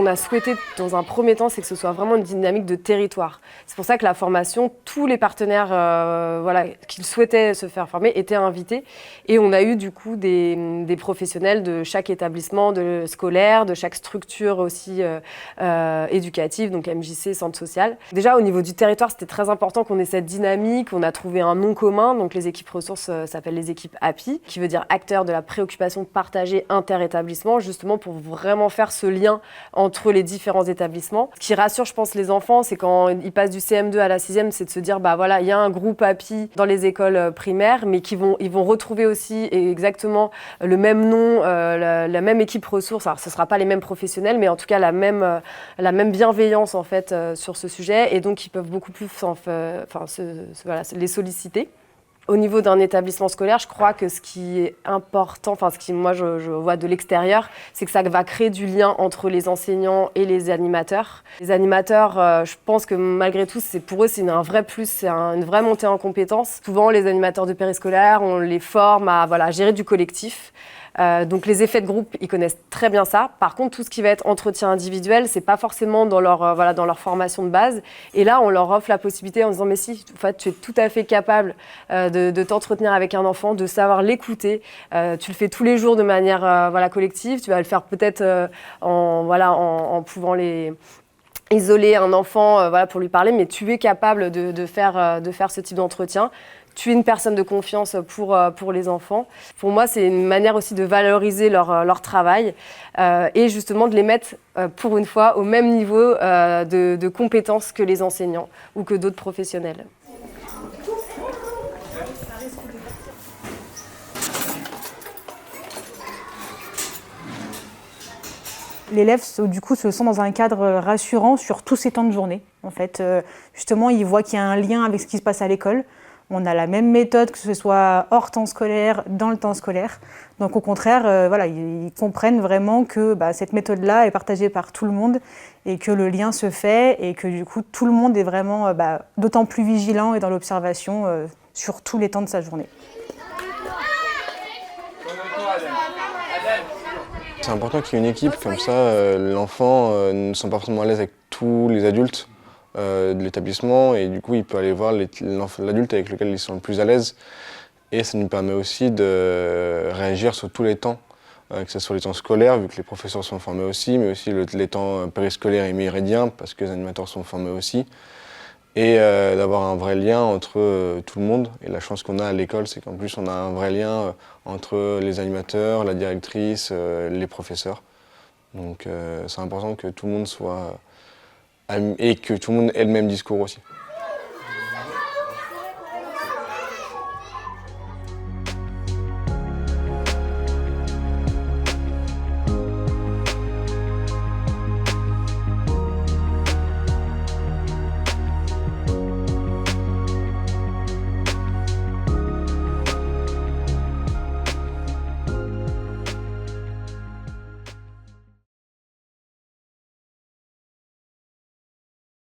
qu'on a souhaité dans un premier temps, c'est que ce soit vraiment une dynamique de territoire. C'est pour ça que la formation, tous les partenaires qui souhaitaient se faire former étaient invités. Et on a eu du coup des professionnels de chaque établissement scolaire, de chaque structure aussi éducative, donc MJC, centre social. Déjà au niveau du territoire, c'était très important qu'on ait cette dynamique. On a trouvé un nom commun, donc les équipes ressources s'appellent les équipes API, qui veut dire acteurs de la préoccupation partagée inter-établissement, justement pour vraiment faire ce lien entre les différents établissements. Ce qui rassure, je pense, les enfants, c'est quand ils passent du CM2 à la 6e, c'est de se dire, il y a un groupe API dans les écoles primaires, mais ils vont retrouver aussi exactement le même nom, la même équipe ressources. Alors, ce ne sera pas les mêmes professionnels, mais en tout cas la même bienveillance en fait sur ce sujet, et donc ils peuvent beaucoup plus les solliciter. Au niveau d'un établissement scolaire, je crois que ce qui est important, ce qui moi je vois de l'extérieur, c'est que ça va créer du lien entre les enseignants et les animateurs. Les animateurs, je pense que malgré tout, pour eux, c'est un vrai plus, c'est une vraie montée en compétences. Souvent, les animateurs de périscolaire, on les forme à gérer du collectif. Donc les effets de groupe, ils connaissent très bien ça. Par contre, tout ce qui va être entretien individuel, c'est pas forcément dans leur formation de base. Et là, on leur offre la possibilité en disant mais si, en fait, tu es tout à fait capable de t'entretenir avec un enfant, de savoir l'écouter. Tu le fais tous les jours de manière collective. Tu vas le faire peut-être en pouvant isoler un enfant pour lui parler, mais tu es capable de faire ce type d'entretien. Tu es une personne de confiance pour les enfants. Pour moi, c'est une manière aussi de valoriser leur travail et justement de les mettre pour une fois au même niveau de compétences que les enseignants ou que d'autres professionnels. L'élève, du coup, se sent dans un cadre rassurant sur tous ces temps de journée. En fait, justement, il voit qu'il y a un lien avec ce qui se passe à l'école. On a la même méthode, que ce soit hors temps scolaire, dans le temps scolaire. Donc au contraire, ils comprennent vraiment que cette méthode-là est partagée par tout le monde et que le lien se fait et que du coup, tout le monde est vraiment d'autant plus vigilant et dans l'observation sur tous les temps de sa journée. C'est important qu'il y ait une équipe, comme ça l'enfant ne se sent pas forcément à l'aise avec tous les adultes de l'établissement et du coup il peut aller voir l'adulte avec lequel il se sent le plus à l'aise et ça nous permet aussi de réagir sur tous les temps, que ce soit les temps scolaires vu que les professeurs sont formés aussi, mais aussi les temps périscolaires et méridiens parce que les animateurs sont formés aussi et d'avoir un vrai lien entre tout le monde. Et la chance qu'on a à l'école, c'est qu'en plus on a un vrai lien entre les animateurs, la directrice, les professeurs. Donc c'est important que tout le monde soit et que tout le monde ait le même discours aussi.